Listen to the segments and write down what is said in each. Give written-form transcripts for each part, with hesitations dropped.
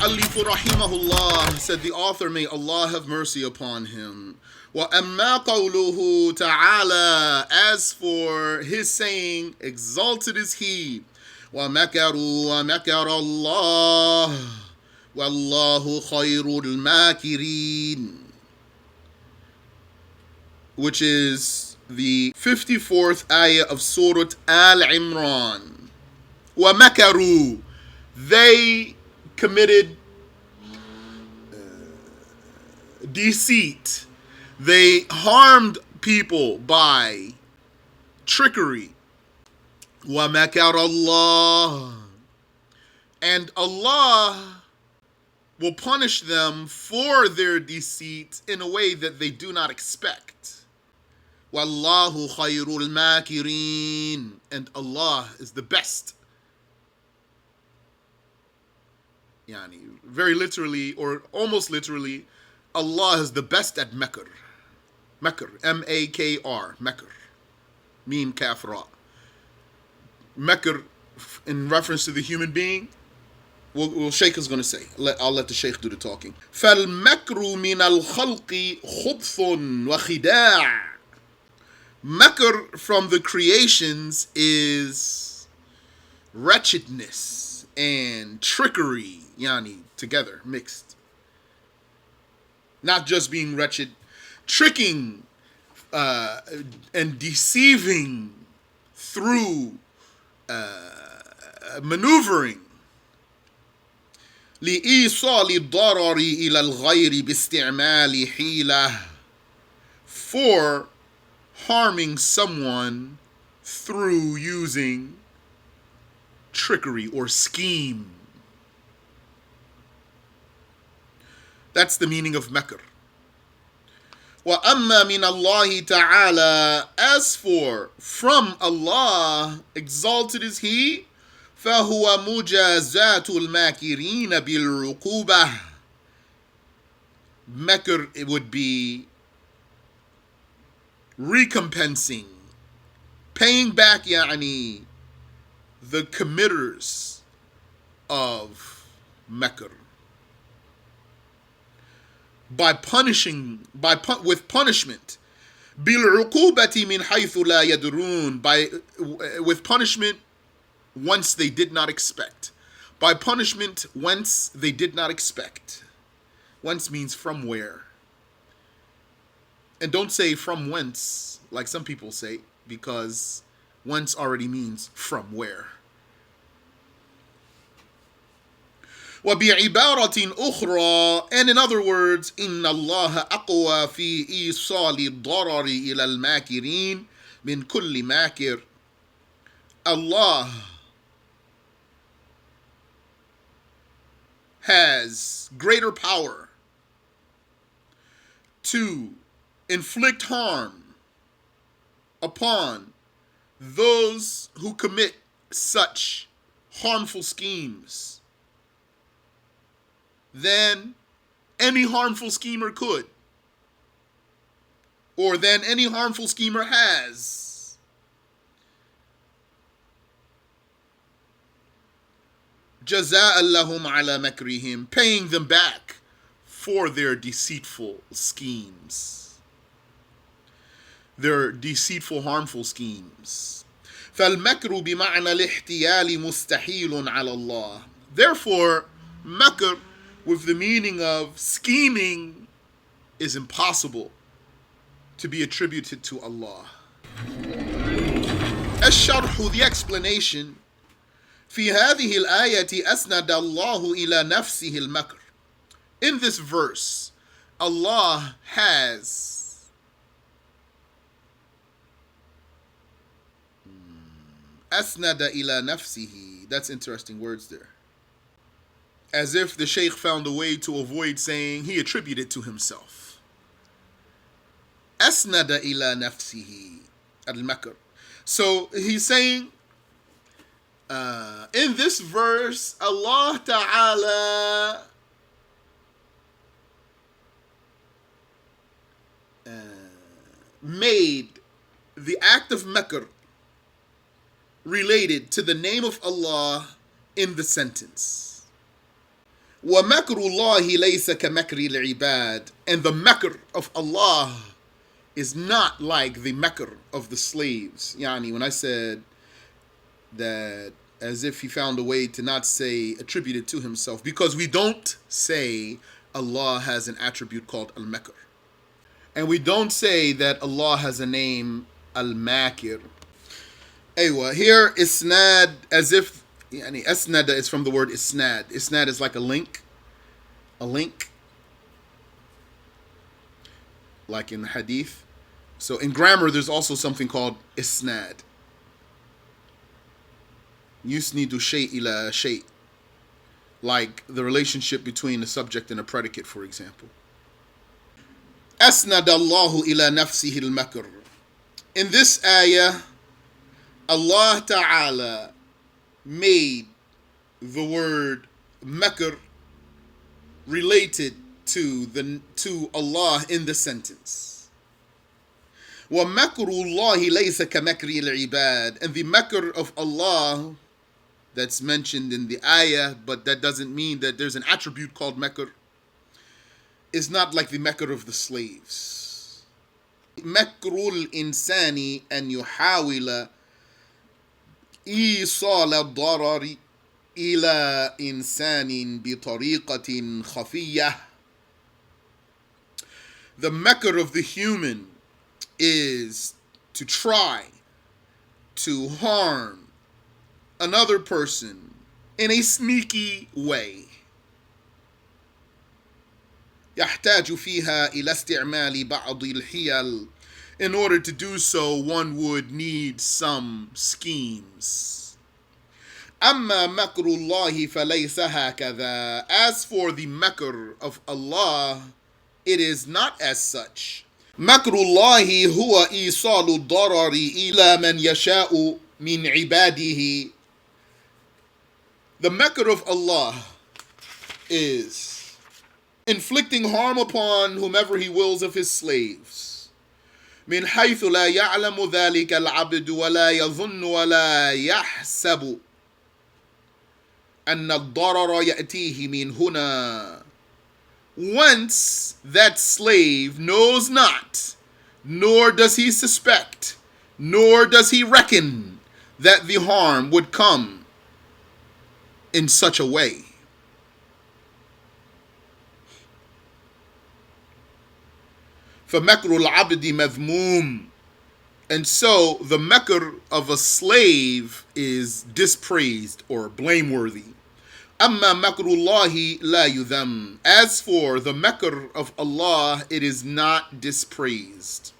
al-mu'allif rahimahullah, said the author, may Allah have mercy upon him. وَأَمَّا قَوْلُهُ تَعَالَى, as for his saying, exalted is he, وَمَكَرُوا وَمَكَرَ اللَّهُ وَاللَّهُ خَيْرُ الْمَاكِرِينَ, which is the 54th ayah of Surah Al-Imran. وَمَكَرُوا, they committed deceit. They harmed people by trickery. وَمَكَرَ اللَّهُ, and Allah will punish them for their deceit in a way that they do not expect. وَاللَّهُ خَيْرُ الْمَاكِرِينَ, and Allah is the best. Yani, very literally, or almost literally, Allah is the best at makr. Makr, M-A-K-R, makr. Mim kaf ra. Makr, in reference to the human being, well, Shaykh is going to say. I'll let the Shaykh do the talking. فَالْمَكْرُ مِنَ الْخَلْقِ خُبْثٌ وَخِدَاعٌ. Makr from the creations is wretchedness and trickery, yani, together, mixed. Not just being wretched, tricking and deceiving through maneuvering. لإيصال الضرر إلى الغير باستعمال حيلة, for harming someone through using trickery or scheme. That's the meaning of makr. وَأَمَّا مِنَ اللَّهِ تَعَالَى, as for from Allah, exalted is he, فَهُوَ مُجَازَاتُ الْمَاكِرِينَ بِالْعُقُوبَةِ. Makr, it would be recompensing, paying back, yani, the committers of makr, by punishing, with punishment. بِالْعُقُوبَةِ مِنْ حَيْثُ لَا يَدْرُونَ, with punishment whence they did not expect. By punishment whence they did not expect. Whence means from where. And don't say from whence, like some people say, because whence already means from where. وَبِعِبَارَةٍ أُخْرَى, and in other words, إِنَّ اللَّهَ أَقْوَى فِي إِيصَالِ الضَّرَرِ إِلَى الْمَاكِرِينَ مِنْ كُلِّ مَاكِرٍ. Allah has greater power to inflict harm upon those who commit such harmful schemes than any harmful schemer could, or than any harmful schemer has. جَزَاءً لَهُمْ عَلَى مَكْرِهِمْ, paying them back for their deceitful schemes, their deceitful, harmful schemes. فَالْمَكْرُ بِمَعْنَى الْإِحْتِيَالِ مُسْتَحِيلٌ عَلَى اللَّهِ. Therefore, makr, with the meaning of scheming, is impossible to be attributed to Allah. Ash-SharH, the explanation. في هذه الآية أسند الله إلى نفسه المكر. In this verse, Allah has أسند إلى نفسه. That's interesting words there. As if the Shaykh found a way to avoid saying he attributed to himself. أسند إلى نفسه المكر. So he's saying, in this verse, Allah Ta'ala made the act of makr related to the name of Allah in the sentence. وَمَكْرُ اللَّهِ لَيْسَ كَمَكْرِ الْعِبَادِ. And the makr of Allah is not like the makr of the slaves. Yani, when I said that as if he found a way to not say attribute it to himself, because we don't say Allah has an attribute called al-makr. And we don't say that Allah has a name al-makir. Aywa, here isnad, as if yani asnada is from the word isnad. Isnad is like a link, like in the hadith. So in grammar, there's also something called isnad. Yusnidu shay ila shay, like the relationship between a subject and a predicate, for example. Asnad Allahu ila nafsihi al-makr. In this ayah, Allah Ta'ala made the word makr related to Allah in the sentence. وَمَكْرُ اللَّهِ لَيْسَ كَمَكْرِ الْعِبَادِ. And the makr of Allah that's mentioned in the ayah, but that doesn't mean that there's an attribute called makr, is not like the makr of the slaves. مَكْرُ الْإِنسَانِ أَنْ يُحَاوِلَ إِيصَالَ الضَّرَرِ إِلَى إِنسَانٍ بِطَرِيقَةٍ خَفِيَّةٍ. The makr of the human is to try to harm another person in a sneaky way. يحتاج فيها إلى استعمال بعض الحيل. In order to do so, one would need some schemes. أما مكر الله فليس هكذا. As for the makr of Allah, it is not as such. مكر الله هو إيصال الضرر إلى من يشاء من عباده. The makr of Allah is inflicting harm upon whomever he wills of his slaves. من حيث لا يعلم ذلك العبد ولا يظن ولا يحسب أن الضرر يأتيه من هنا. Whence that slave knows not, nor does he suspect, nor does he reckon that the harm would come in such a way. فَمَكْرُ الْعَبْدِ مَذْمُومٌ. And so the makr of a slave is dispraised or blameworthy. أَمَّا مَكْرُ اللَّهِ لَا يُذَمُّ. As for the makr of Allah, it is not dispraised.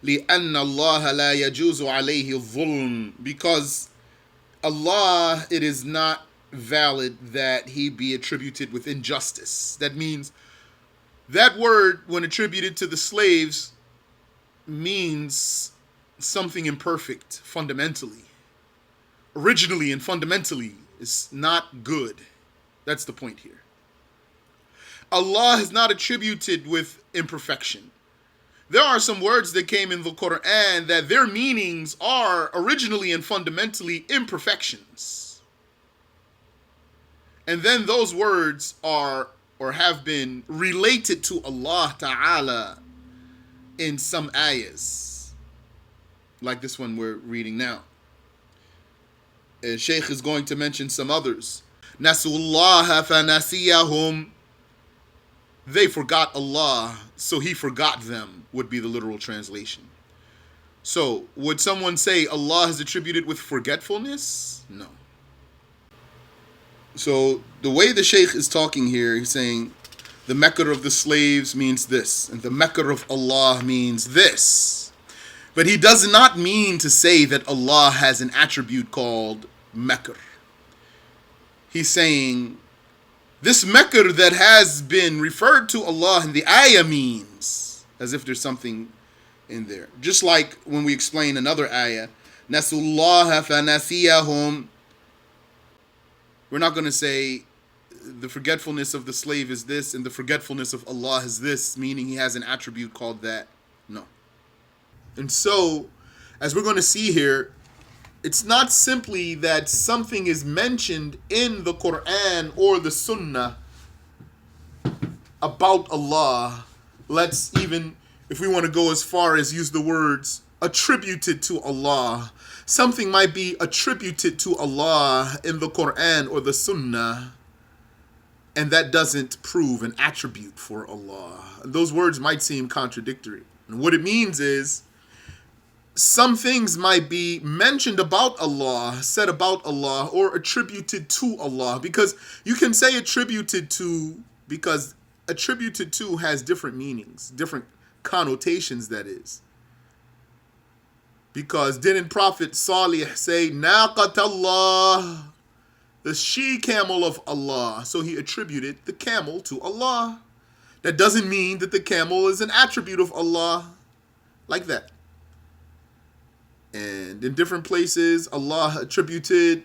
لِأَنَّ اللَّهَ لَا يَجُوزُ عَلَيْهِ الظُّلْمُ. Because Allah, it is not valid that he be attributed with injustice. That means that word, when attributed to the slaves, means something imperfect fundamentally. Originally and fundamentally, is not good. That's the point here. Allah is not attributed with imperfection. There are some words that came in the Qur'an that their meanings are originally and fundamentally imperfections. And then those words are or have been related to Allah Ta'ala in some ayahs, like this one we're reading now. Shaykh is going to mention some others. Nasullaha fanasiyahum. They forgot Allah, so he forgot them, would be the literal translation. So, would someone say Allah is attributed with forgetfulness? No. So, the way the Shaykh is talking here, he's saying the makr of the slaves means this, and the makr of Allah means this. But he does not mean to say that Allah has an attribute called makr. He's saying this makr that has been referred to Allah in the ayah means, as if there's something in there. Just like when we explain another ayah, Nasullaha fanasiyahum. We're not going to say the forgetfulness of the slave is this and the forgetfulness of Allah is this, meaning he has an attribute called that. No. And so, as we're going to see here, it's not simply that something is mentioned in the Qur'an or the Sunnah about Allah, let's even, if we want to go as far as use the words attributed to Allah, something might be attributed to Allah in the Qur'an or the Sunnah, and that doesn't prove an attribute for Allah. Those words might seem contradictory. And what it means is, some things might be mentioned about Allah, said about Allah, or attributed to Allah. Because you can say attributed to, because attributed to has different meanings, different connotations, that is. Because didn't Prophet Salih say, Naqat Allah, the she-camel of Allah? So he attributed the camel to Allah. That doesn't mean that the camel is an attribute of Allah, like that. And in different places, Allah attributed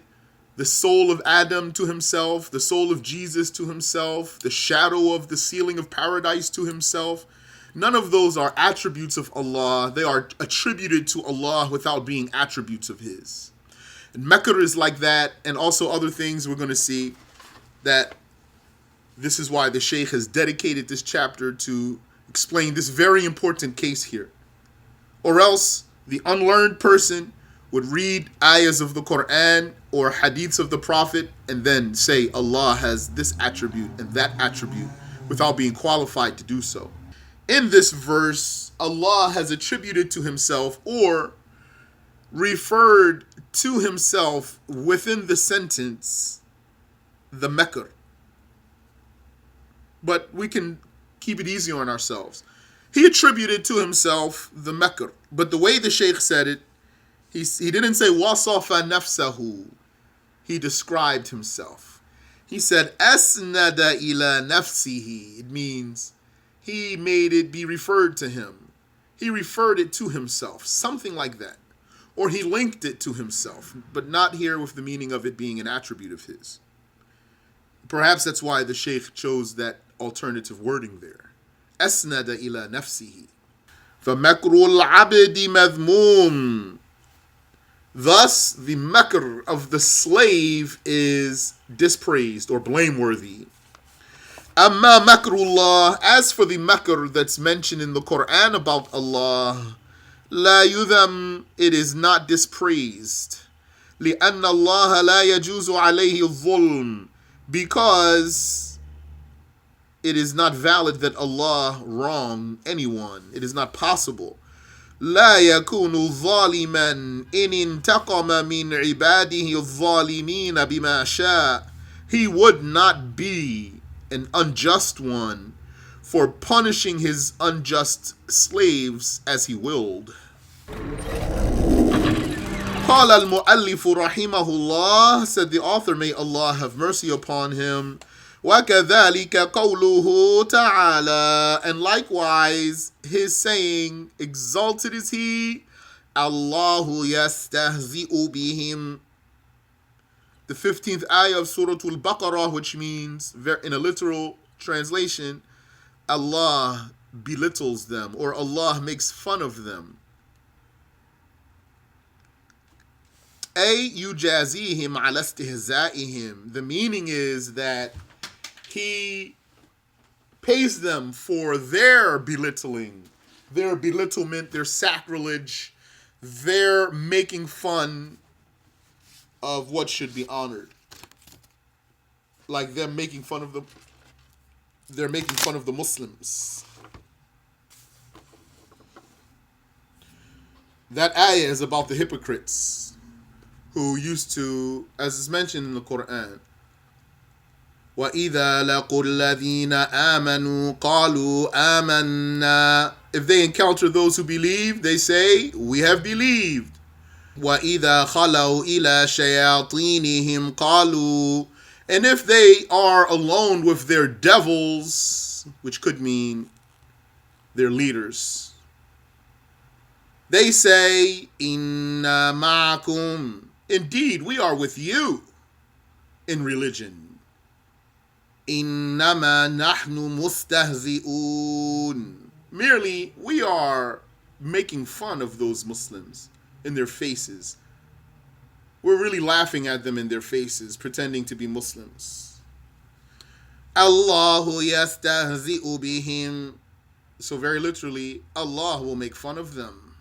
the soul of Adam to himself, the soul of Jesus to himself, the shadow of the ceiling of paradise to himself. None of those are attributes of Allah. They are attributed to Allah without being attributes of His. And Makr is like that, and also other things we're going to see. That this is why the Shaykh has dedicated this chapter to explain this very important case here. Or else the unlearned person would read ayahs of the Qur'an or hadiths of the Prophet and then say Allah has this attribute and that attribute without being qualified to do so. In this verse, Allah has attributed to Himself or referred to Himself within the sentence the Makr. But we can keep it easy on ourselves. He attributed to Himself the Makr. But the way the Shaykh said it, he didn't say wasafa nafsahu. He described himself. He said asnada ila nafsihi. It means he made it be referred to him. He referred it to himself, something like that. Or he linked it to himself, but not here with the meaning of it being an attribute of his. Perhaps that's why the Shaykh chose that alternative wording there. Asnada ila nafsihi. فَمَكْرُ الْعَبْدِ مَذْمُومٌ. Thus, the makr of the slave is dispraised or blameworthy. Amma makrullah, as for the makr that's mentioned in the Qur'an about Allah, la yudham, it is not dispraised. لِأَنَّ اللَّهَ لَا يَجُوزُ عَلَيْهِ الظُّلْمُ, because it is not valid that Allah wrong anyone. It is not possible. لا يكون ظالما إن انتقم من عباده الظالمين بما شاء. He would not be an unjust one for punishing his unjust slaves as he willed. قال المؤلف رحمه الله, said the author, may Allah have mercy upon him, وَكَذَلِكَ قَوْلُهُ تَعَالَى, and likewise his saying, exalted is He, Allahu yastahzi'u bihim. The 15th ayah of Surah Al-Baqarah, which means, in a literal translation, Allah belittles them, or Allah makes fun of them. أي يجازيهم على استهزائهم. The meaning is that He pays them for their belittling, their belittlement, their sacrilege, their making fun of what should be honored. Like they're making fun of the Muslims. That ayah is about the hypocrites who used to, as is mentioned in the Qur'an, وَإِذَا لَقُوا الَّذِينَ آمَنُوا قَالُوا آمَنَّا. If they encounter those who believe, they say, we have believed. وَإِذَا خَلَوْا إِلَى شَيَاطِينِهِمْ قَالُوا. And if they are alone with their devils, which could mean their leaders, they say, إِنَّا مَعَكُمْ. Indeed, we are with you in religion. إِنَّمَا نَحْنُ مُسْتَهْزِئُونَ. Merely, we are making fun of those Muslims in their faces. We're really laughing at them in their faces, pretending to be Muslims. Allahu yastahzi'u bihim. So very literally, Allah will make fun of them.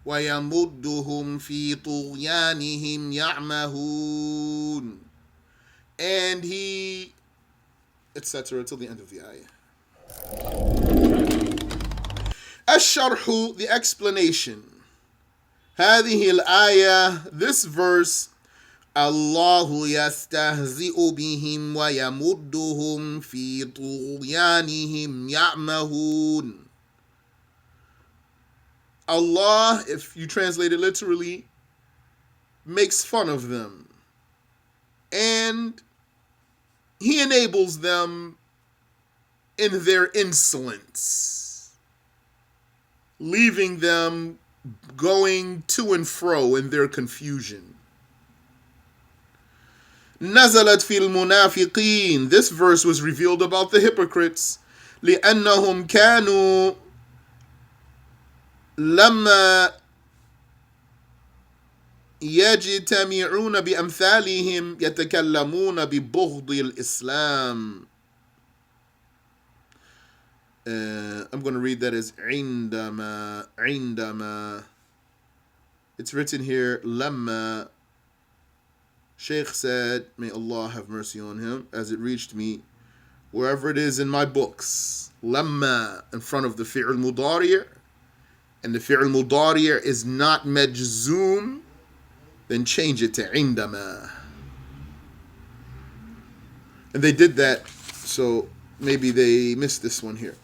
وَيَمُدُّهُمْ فِي طُغْيَانِهِمْ يَعْمَهُونَ. And he, etc. till the end of the ayah. Ash-SharH, the explanation. هذه الآية, this verse, الله يستهزئ بهم ويمدهم في طغيانهم يعمهون. Allah, if you translate it literally, makes fun of them. And he enables them in their insolence, leaving them going to and fro in their confusion. نزلت في المنافقين. This verse was revealed about the hypocrites. لأنهم كانوا لما يجتمعون بأمثالهم يتكلمون ببغض الإسلام. I'm going to read that as عندما. It's written here لما. Shaykh said, may Allah have mercy on him, as it reached me, wherever it is in my books, lamma in front of the fi'l mudari', and the fi'l mudari' is not majzoom, then change it to indama. And they did that, so maybe they missed this one here.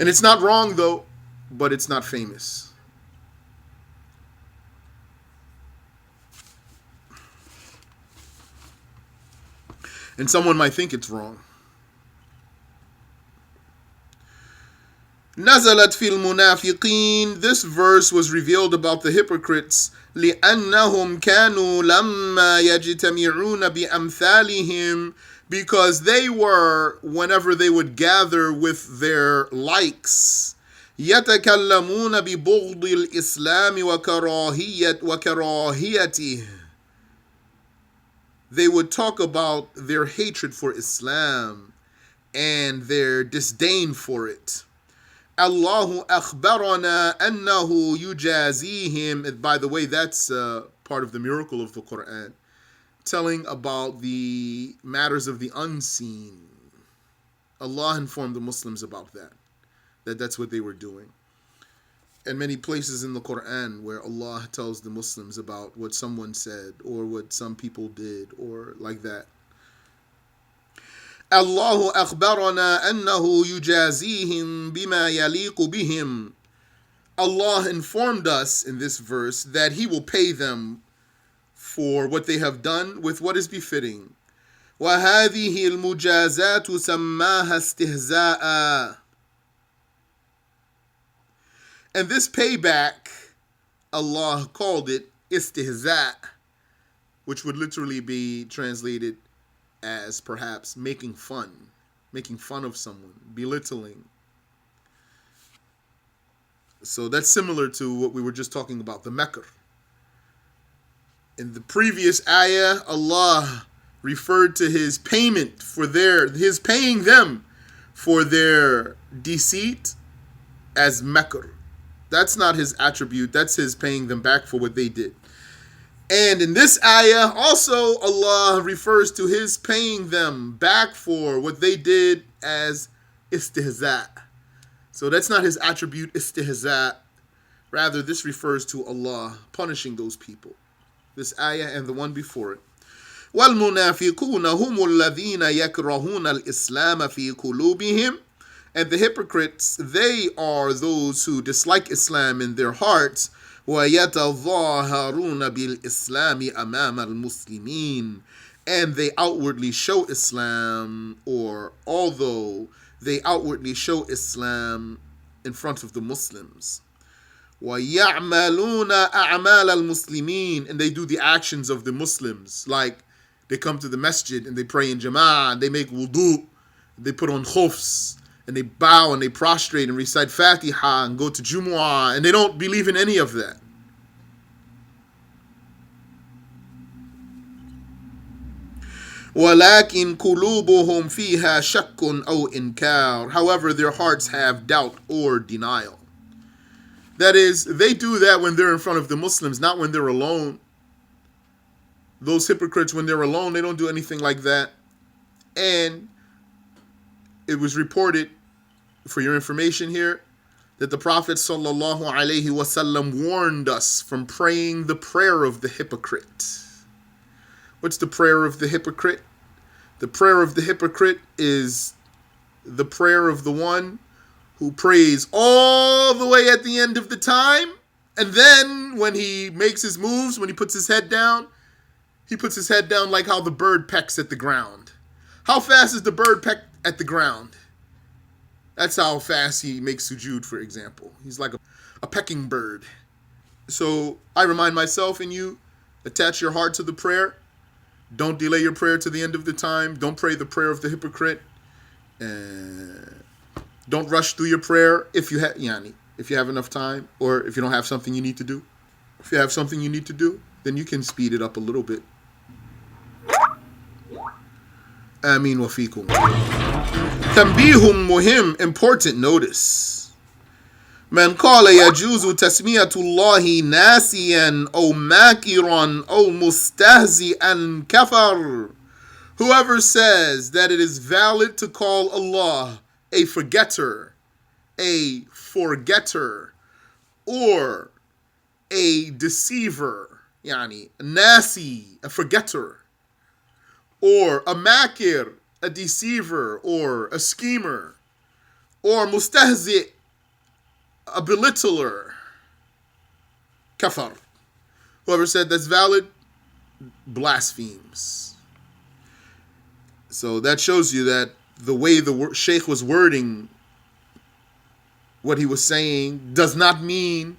And it's not wrong though, but it's not famous. And someone might think it's wrong. نزلت في المنافقين. This verse was revealed about the hypocrites. لأنهم كانوا لما يجتمعون بأمثالهم. Because they were, whenever they would gather with their likes, يتكلمون ببغض الإسلام وكراهيته. They would talk about their hatred for Islam and their disdain for it. Allahu akhbarana annahu yujazihim. By the way, that's part of the miracle of the Qur'an, telling about the matters of the unseen. Allah informed the Muslims about that's what they were doing. And many places in the Qur'an where Allah tells the Muslims about what someone said or what some people did or like that. Allahu akhbarana annahu yujazihim bima yaliqu bihim. Allah informed us in this verse that he will pay them for what they have done with what is befitting. وَهَذِهِ الْمُجَازَاتُ سَمَّاهَا اسْتِهْزَاءً. And this payback, Allah called it istihza', which would literally be translated as perhaps making fun of someone, belittling. So that's similar to what we were just talking about, the makr. In the previous ayah, Allah referred to his payment for his paying them for their deceit as makr. That's not his attribute. That's his paying them back for what they did. And in this ayah, also Allah refers to his paying them back for what they did as istihza'. So that's not his attribute, istihza'. Rather, this refers to Allah punishing those people. This ayah and the one before it. وَالْمُنَافِقُونَ هُمُ الَّذِينَ يَكْرَهُونَ الْإِسْلَامَ فِي قُلُوبِهِمْ. And the hypocrites, they are those who dislike Islam in their hearts. وَيَتَظَاهَرُونَ بِالْإِسْلَامِ أَمَامَ الْمُسْلِمِينَ. And they outwardly show Islam, or although they outwardly show Islam in front of the Muslims. وَيَعْمَلُونَ أَعْمَالَ الْمُسْلِمِينَ. And they do the actions of the Muslims, like they come to the masjid and they pray in jama'ah, and they make wudu, they put on khufs, and they bow and they prostrate and recite Fatiha and go to Jumu'ah, and they don't believe in any of that. وَلَكِنْ قُلُوبُهُمْ فِيهَا شَكٌّ أَوْ إِنْكَارٌ. However, their hearts have doubt or denial. That is, they do that when they're in front of the Muslims, not when they're alone. Those hypocrites, when they're alone, they don't do anything like that. And it was reported, for your information here, that the Prophet ﷺ warned us from praying the prayer of the hypocrite. What's the prayer of the hypocrite? The prayer of the hypocrite is the prayer of the one who prays all the way at the end of the time, and then when he makes his moves, when he puts his head down, he puts his head down like how the bird pecks at the ground. How fast is the bird peck at the ground? That's how fast he makes sujood, for example. He's like a pecking bird. So I remind myself and you, attach your heart to the prayer. Don't delay your prayer to the end of the time. Don't pray the prayer of the hypocrite. Don't rush through your prayer if you have enough time, or if you don't have something you need to do. If you have something you need to do, then you can speed it up a little bit. Ameen wa fikum. Tanbihum muhim, important notice. Man qala yajuzu tasmiyatullahi nasiyan aw makiran aw mustahzi'an kafar. Whoever says that it is valid to call Allah a forgetter, or a deceiver, nasi, a forgetter, or a makir, a deceiver, or a schemer, or mustahzi, a belittler, kafar. Whoever said that's valid, blasphemes. So that shows you that the way the Shaykh was wording what he was saying does not mean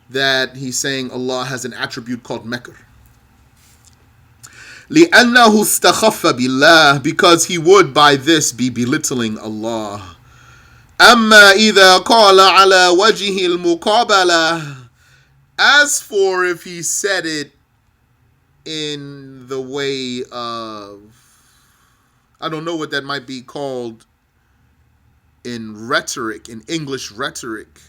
that he's saying Allah has an attribute called makr. لِأَنَّهُ اسْتَخَفَّ بِاللَّهِ, because he would by this be belittling Allah. أَمَّا إِذَا قَالَ عَلَى وَجْهِ الْمُقَابَلَةِ. As for if he said it in the way of, I don't know what that might be called in rhetoric, in English rhetoric,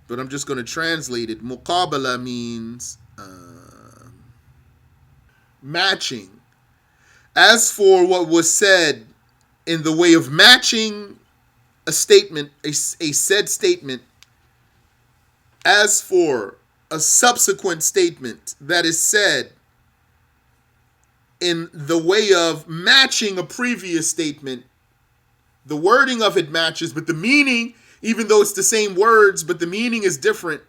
but I'm just going to translate it. Muqabala means matching. As for what was said in the way of matching a statement, a said statement, as for a subsequent statement that is said in the way of matching a previous statement, the wording of it matches, but the meaning, even though it's the same words, but the meaning is different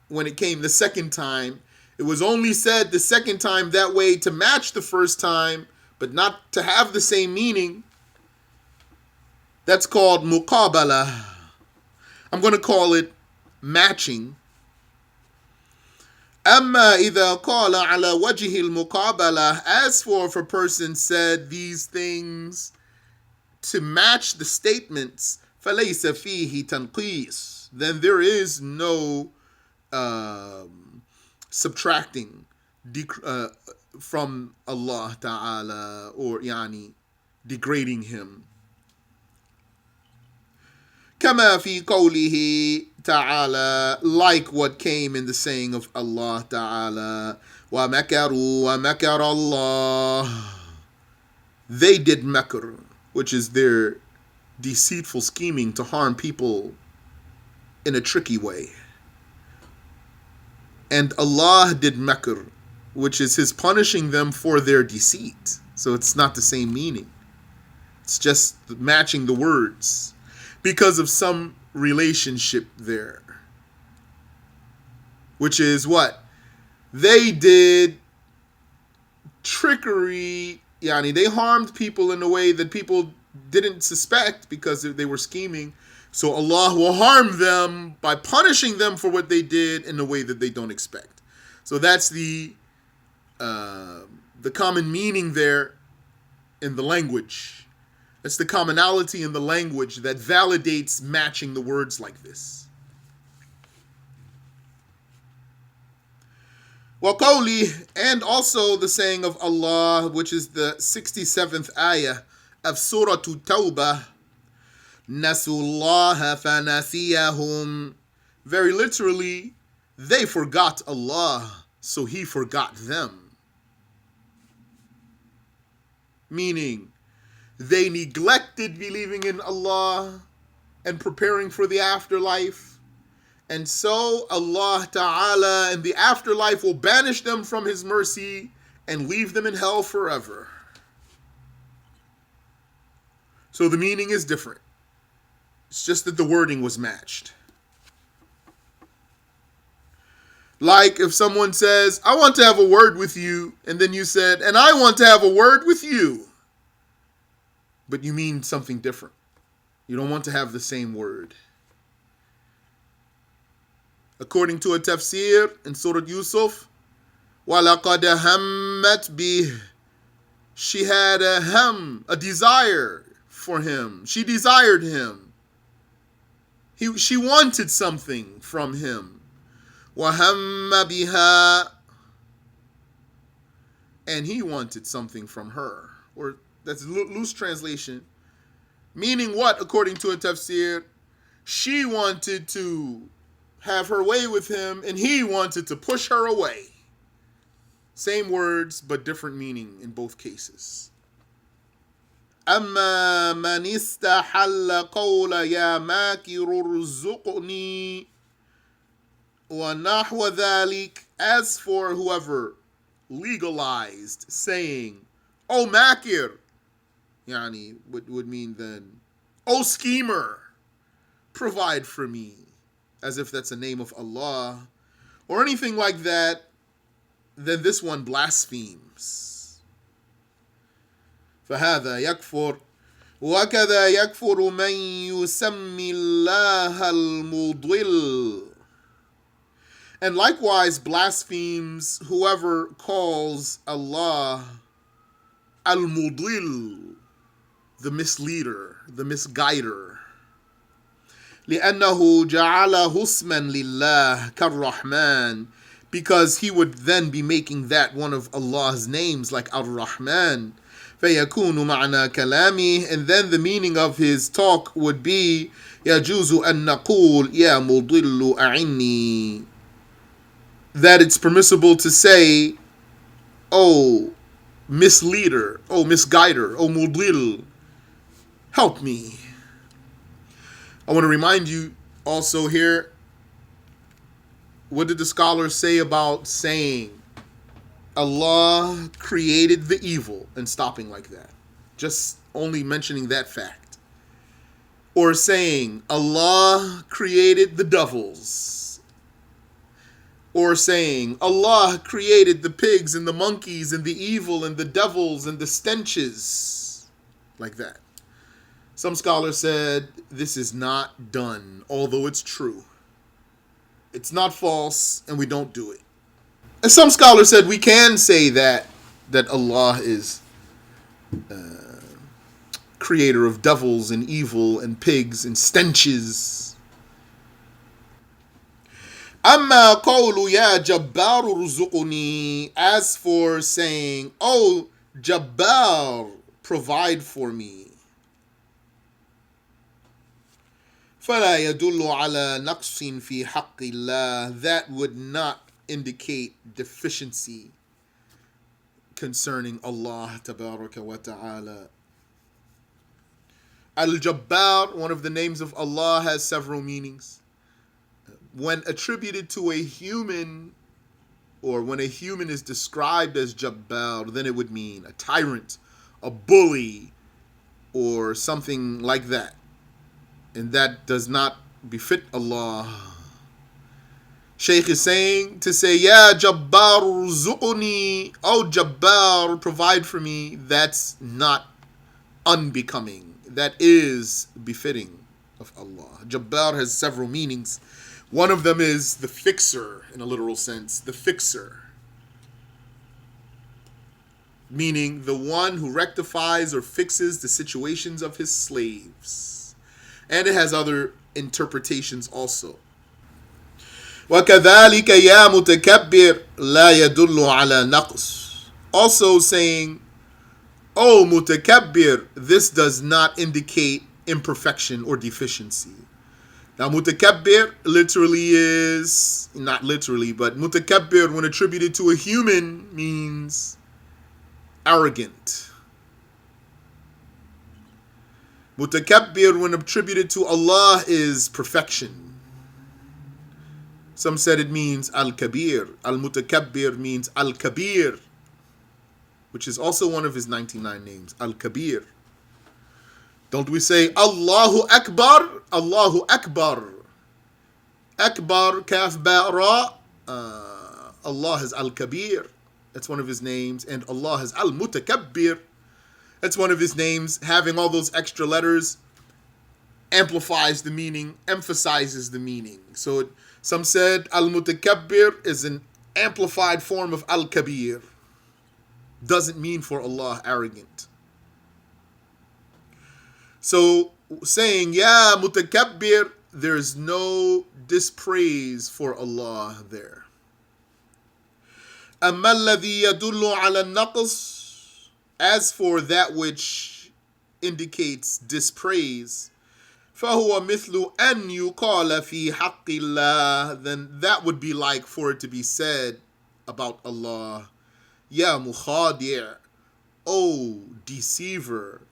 when it came the second time. It was only said the second time that way to match the first time, but not to have the same meaning. That's called muqabala. I'm going to call it matching. أما إذا قال على وجه المقابلة. As for if a person said these things to match the statements, فليس فيه تنقيص. Then there is no subtracting from Allah Ta'ala, or degrading him. كما في قوله تعالى, like what came in the saying of Allah Ta'ala, وَمَكَرُوا وَمَكَرَ اللَّهُ. They did makr, which is their deceitful scheming to harm people in a tricky way. And Allah did makr, which is his punishing them for their deceit. So it's not the same meaning. It's just matching the words because of some relationship there. Which is what? They did trickery. They harmed people in a way that people didn't suspect because they were scheming. So Allah will harm them by punishing them for what they did in a way that they don't expect. So that's the common meaning there in the language. That's the commonality in the language that validates matching the words like this. وَقَوْلِهِ, and also the saying of Allah, which is the 67th ayah of Surah Tawbah, نَسُوا اللَّهَ فَنَسِيَهُمْ. Very literally, they forgot Allah, so He forgot them. Meaning, they neglected believing in Allah and preparing for the afterlife. And so Allah Ta'ala in the afterlife will banish them from His mercy and leave them in hell forever. So the meaning is different. It's just that the wording was matched. Like if someone says, I want to have a word with you, and then you said, and I want to have a word with you. But you mean something different. You don't want to have the same word. According to a tafsir in Surah Yusuf, وَلَقَدْ هَمَّتْ بِهِ. She had a desire for him. She desired him. She wanted something from him. وَهَمَّ بِهَا. And he wanted something from her. Or that's a loose translation. Meaning what, according to a tafsir? She wanted to have her way with him, and he wanted to push her away. Same words, but different meaning in both cases. أَمَّا مَنِ اسْتَحَلَّ قَوْلَ يَا مَاكِرُ ارْزُقْنِي وَنَحْوَ ذَلِكَ. As for whoever legalized saying, O Makir, yani would mean then, O schemer, provide for me, as if that's a name of Allah, or anything like that, then this one blasphemes. فَهَذَا يَكْفُرُ وَكَذَا يَكْفُرُ مَنْ يُسَمِّي اللَّهَ الْمُضِلِّ. And likewise blasphemes whoever calls Allah Al-Mudil, the misleader, the misguider. لِأَنَّهُ جَعَلَهُ اسْمًا لِلَّهِ كَالرَّحْمَنِ. Because he would then be making that one of Allah's names, like Ar-Rahman. فَيَكُونُ مَعْنَى كَلَامِهِ. And then the meaning of his talk would be يَجُوزُ أَن نَقُولْ يَا مُضِلُّ أَعِنِّي. That it's permissible to say, oh misleader, oh misguider, oh mudil, help me. I want to remind you also here, what did the scholars say about saying Allah created the evil and stopping like that? Just only mentioning that fact. Or saying Allah created the devils. Or saying Allah created the pigs and the monkeys and the evil and the devils and the stenches. Like that. Some scholars said this is not done, although it's true. It's not false, and we don't do it. And some scholars said we can say that Allah is creator of devils and evil and pigs and stenches. أَمَّا قَوْلُ يَا جَبَّارُ رُزُقُنِي. As for saying, oh Jabbar, provide for me. فَلَا يَدُلُّ عَلَى نَقْصٍ فِي حَقِّ اللَّهِ. That would not indicate deficiency concerning Allah Tabaraka wa Ta'ala. Al-Jabbar, one of the names of Allah, has several meanings. When attributed to a human, or when a human is described as Jabbar, then it would mean a tyrant, a bully, or something like that. And that does not befit Allah. Shaykh is saying to say, Ya Jabbar Zuquni, oh Jabbar, provide for me, that's not unbecoming. That is befitting of Allah. Jabbar has several meanings. One of them is the fixer, in a literal sense, the fixer. Meaning the one who rectifies or fixes the situations of his slaves. And it has other interpretations also. وَكَذَلِكَ يَا مُتَكَبِّرْ لَا يَدُلُّ عَلَى نَقْصٍ. Also saying, "Oh mutakabbir," this does not indicate imperfection or deficiency. Now mutakabbir literally is, not literally, but mutakabbir when attributed to a human means arrogant. Mutakabbir when attributed to Allah is perfection. Some said it means Al-Kabir. Al-Mutakabbir means Al-Kabir, which is also one of his 99 names, Al-Kabir. Don't we say Allahu Akbar? Allahu Akbar. Akbar, kaf, ba, ra. Allah is Al-Kabir. That's one of his names. And Allah is Al-Mutakabbir. That's one of his names. Having all those extra letters amplifies the meaning, emphasizes the meaning. So some said Al-Mutakabbir is an amplified form of Al-Kabir. Doesn't mean for Allah arrogant. So saying Ya Mutakabbir, there's no dispraise for Allah there. أَمَّا الَّذِي يَدُلُّ عَلَى النَّقْصِ. As for that which indicates dispraise, فَهُوَ مِثْلُ أَنْ يُقَالَ فِي حَقِّ اللَّهِ. Then that would be like for it to be said about Allah, Ya mukhadi', O deceiver,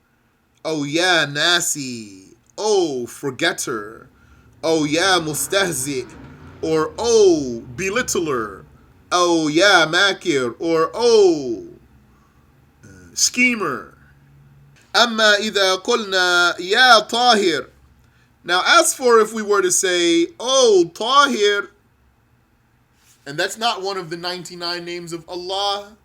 O ya nasi, O forgetter, O ya mustahzi', or O belittler, O ya makir, or O schemer. Amma idha qulna ya tahir. Now as for if we were to say, O tahir, and that's not one of the 99 names of Allah,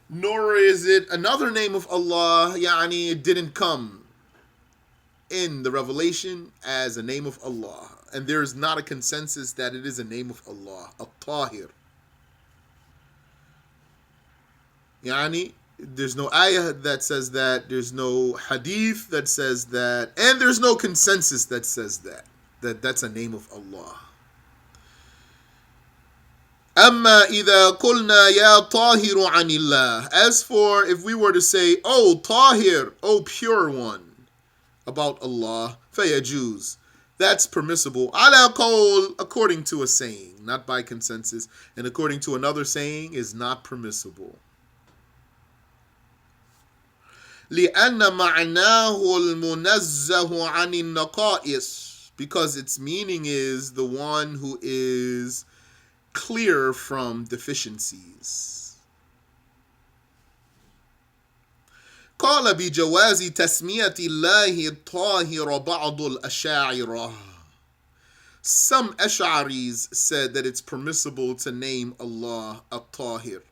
nor is it another name of Allah, yani it didn't come in the revelation as a name of Allah. And there is not a consensus that it is a name of Allah, At-Tahir. Yani, there's no ayah that says that, there's no hadith that says that, and there's no consensus that says that that's a name of Allah. Amma idha qulna ya tahiru anillah. As for if we were to say, O tahir, O pure one, about Allah, fayajuz, that's permissible. Ala qawl, according to a saying, not by consensus, and according to another saying is not permissible. لأن معناه المنزه عن النقائص, because its meaning is the one who is clear from deficiencies. قال بجواز تسمية الله الطاهر بعض الأشاعرة. Some Ash'aris said that it's permissible to name Allah At-Tahir.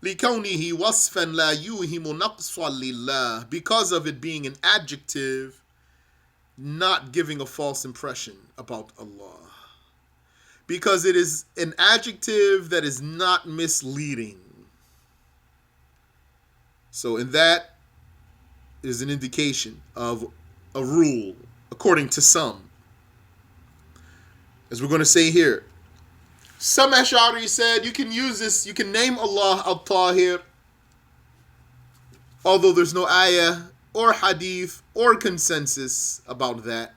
لكونه وصفا لا يوهم نقصا لله, because of it being an adjective not giving a false impression about Allah. Because it is an adjective that is not misleading. So in that is an indication of a rule, according to some. As we're going to say here, some Ash'ari said you can use this, you can name Allah Al-Tahir, although there's no ayah or hadith or consensus about that.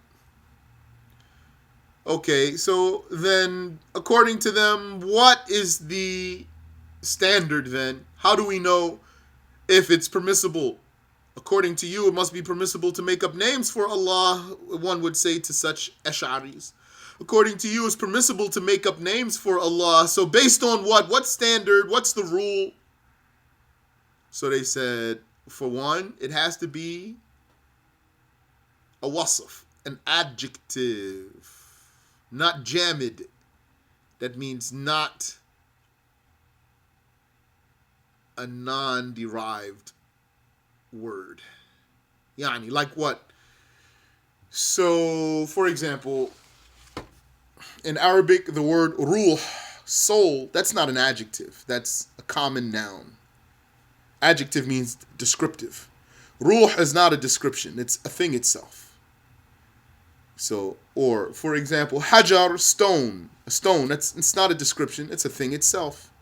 Okay, so then, according to them, what is the standard then? How do we know if it's permissible? According to you, it must be permissible to make up names for Allah, one would say to such Ash'aris. According to you, it's permissible to make up names for Allah. So based on what? What standard? What's the rule? So they said, for one, it has to be a wasf, an adjective. Not jamid. That means not a non-derived word. Yani, like what? So, for example, in Arabic, the word ruh, soul, that's not an adjective. That's a common noun. Adjective means descriptive. Ruh is not a description. It's a thing itself. So, or for example, hajar, stone. A stone, it's not a description, it's a thing itself.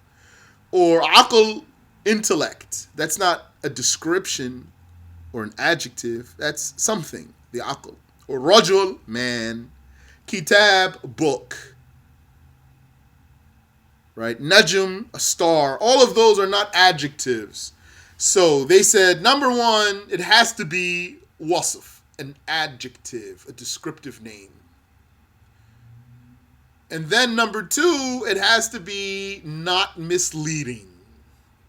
Or aql, intellect. That's not a description or an adjective, that's something, the aql. Or rajul, man. Kitab, book. Right? Najm, a star. All of those are not adjectives. So they said, number one, it has to be wasf, an adjective, a descriptive name. And then number two, it has to be not misleading.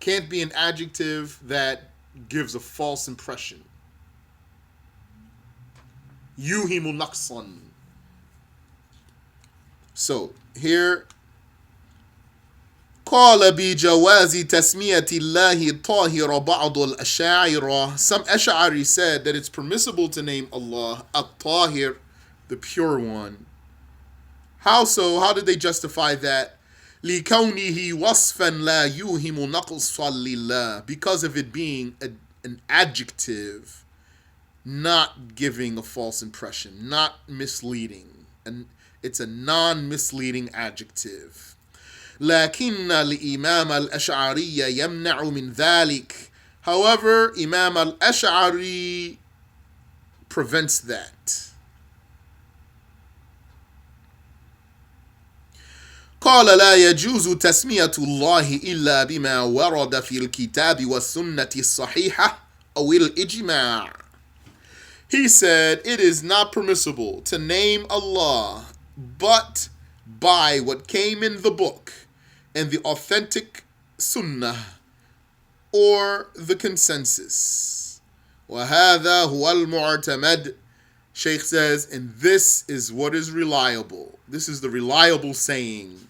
Can't be an adjective that gives a false impression. Yuhimu naqsan. So here, قال بجواز تسمية الله الطاهر بعض الأشاعرة. Some Ash'ari said that it's permissible to name Allah At-Tahir, the pure one. How so? How did they justify that? لِكَوْنِهِ وَصْفًا لَا يُوهِمُ نَقْصًا لِلَّهِ. Because of it being an adjective, not giving a false impression, not misleading. And it's a non-misleading adjective. لكن الإمام الأشعري يمنع من ذلك. However, Imam al-Ash'ari prevents that. قال لا يجوز تسمية الله إلا بما ورد في الكتاب والسنة الصحيحة أو الإجماع. He said, it is not permissible to name Allah but by what came in the book and the authentic sunnah or the consensus. وَهَذَا هُوَ الْمُعْتَمَدِ. Shaykh says, and this is what is reliable. This is the reliable saying.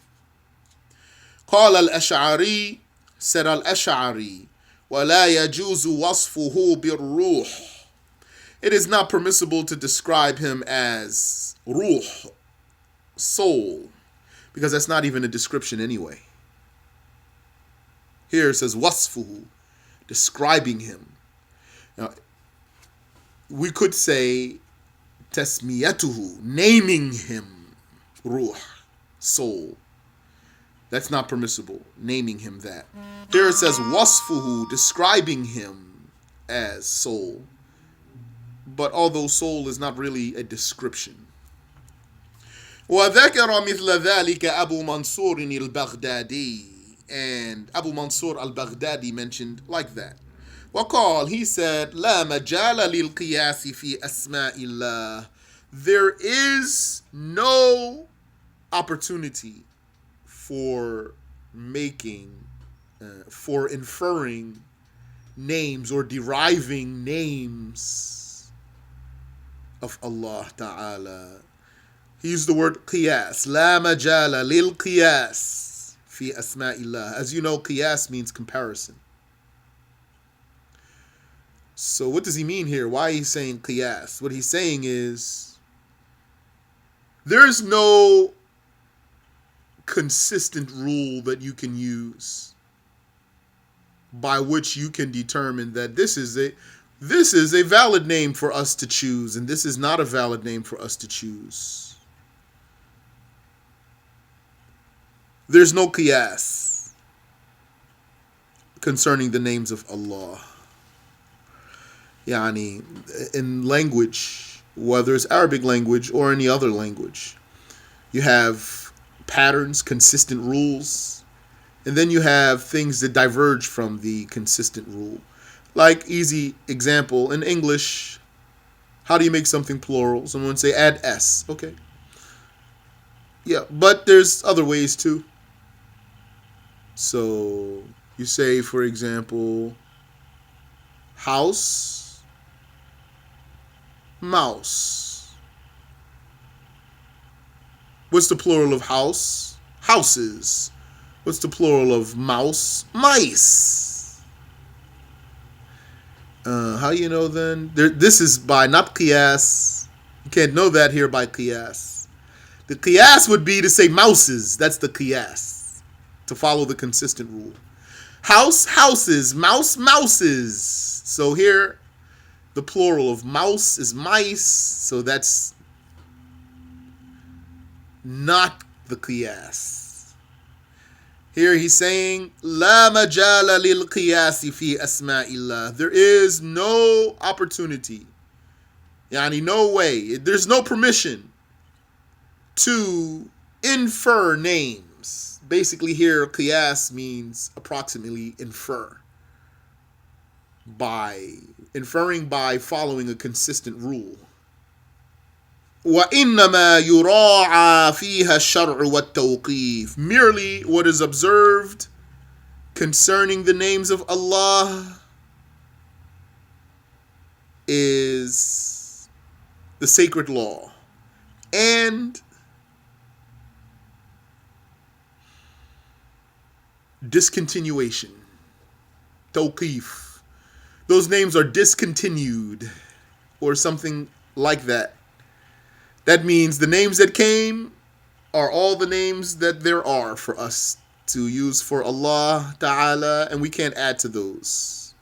قال الأشعري, said al-Ash'ari, وَلَا يَجُوزُ وَصْفُهُ بِالرُّوحِ. It is not permissible to describe him as ruh, soul, because that's not even a description anyway. Here it says wasfuhu, describing him. Now, we could say tasmiyatuhu, naming him, ruh, soul. That's not permissible, naming him that. Here it says wasfuhu, describing him as soul. But although soul is not really a description. وذكر مثل ذلك أبو منصور البغدادي. And Abu Mansur al-Baghdadi mentioned like that. وقال, he said, لا مجال للقياس في أسماء الله. There is no opportunity for for inferring names or deriving names of Allah Ta'ala. He used the word qiyas. لا مجال للقياس في أسماء الله. As you know, qiyas means comparison. So what does he mean here? Why is he saying qiyas? What he's saying is there's no consistent rule that you can use by which you can determine that this is a valid name for us to choose and this is not a valid name for us to choose. There's no qiyas concerning the names of Allah. Yani, in language, whether it's Arabic language or any other language, you have patterns, consistent rules, and then you have things that diverge from the consistent rule. Like, easy example, in English, how do you make something plural? Someone would say add S. Okay. Yeah, but there's other ways too. So you say, for example, house, mouse. What's the plural of house? Houses. What's the plural of mouse? Mice. How you know then? This is by not qiyas. You can't know that here by qiyas. The qiyas would be to say mouses. That's the qiyas. To follow the consistent rule. House, houses. Mouse, mouses. So here, the plural of mouse is mice. So that's not the qiyas. Here he's saying, لا مجال للقياس في أسماء الله. There is no opportunity, yani no way, there's no permission to infer names. Basically here, qiyas means approximately infer. Inferring by following a consistent rule. وَإِنَّمَا يُرَاعَى فِيهَا الشَّرْعُ وَالتَّوْقِيفُ. Merely what is observed concerning the names of Allah is the sacred law and discontinuation. Tawqif. Those names are discontinued or something like that. That means the names that came are all the names that there are for us to use for Allah Ta'ala, and we can't add to those.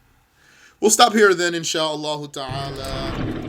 We'll stop here then, inshaAllah Ta'ala.